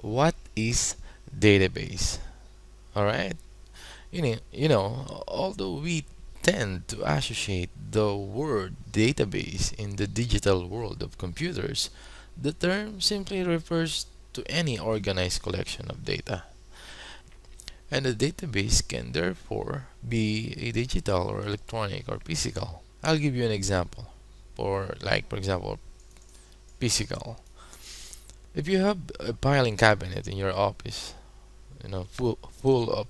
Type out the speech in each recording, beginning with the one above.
What is database? All right. Although we tend to associate the word database in the digital world of computers, the term simply refers to any organized collection of data. And a database can therefore be a digital or electronic or physical. I'll give you an example. For example, physical. If you have a filing cabinet in your office, full of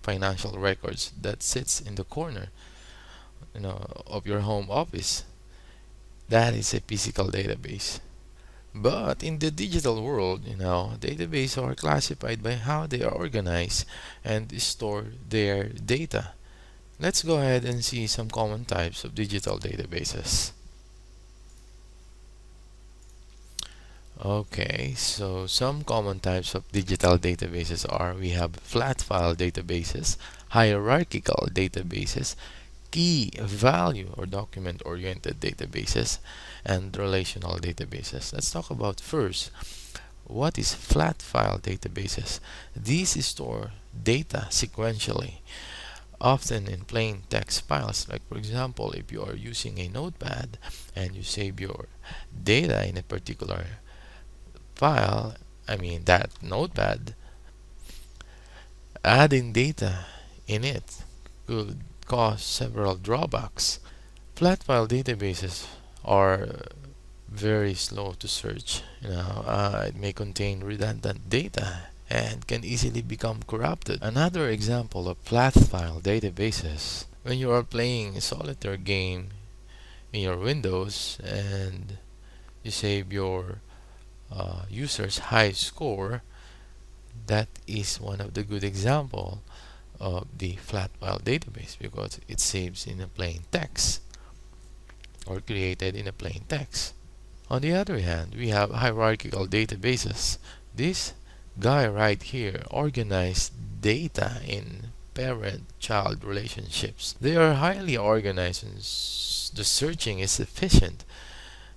financial records that sits in the corner, of your home office, that is a physical database. But in the digital world, databases are classified by how they are organized and store their data. Let's go ahead and see some common types of digital databases. Okay, so some common types of digital databases are: we have flat file databases, hierarchical databases, key value or document oriented databases, and relational databases. Let's talk about first, what is flat file databases? These store data sequentially, often in plain text files. Like for example, if you are using a notepad and you save your data in a particular file, that notepad, adding data in it could cause several drawbacks. Flat file databases are very slow to search. It may contain redundant data and can easily become corrupted. Another example of flat file databases: when you are playing a solitaire game in your Windows and you save your user's high score, that is one of the good example of the flat file database because it saves in a plain text or created in a plain text. On the other hand, we have hierarchical databases. This guy right here organized data in parent-child relationships. They are highly organized and the searching is efficient.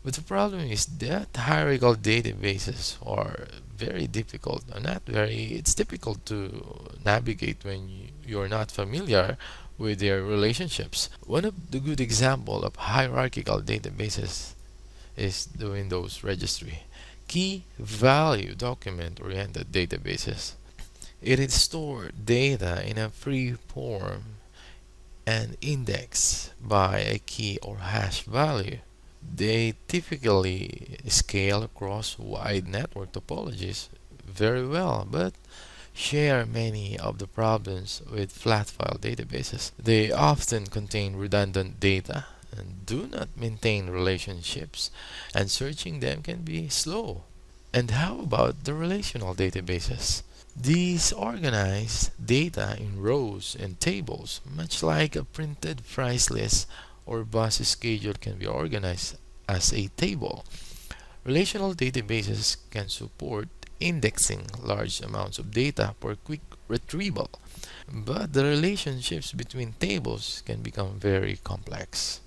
But the problem is that hierarchical databases are very difficult. It's difficult to navigate when you're not familiar with their relationships. One of the good example of hierarchical databases is the Windows registry. Key value document oriented databases. It is stored data in a free form and indexed by a key or hash value. They typically scale across wide network topologies very well, but share many of the problems with flat file databases. They often contain redundant data and do not maintain relationships, and searching them can be slow. And how about the relational databases? These organize data in rows and tables, much like a printed price list or bus schedule can be organized as a table. Relational databases can support indexing large amounts of data for quick retrieval, but the relationships between tables can become very complex.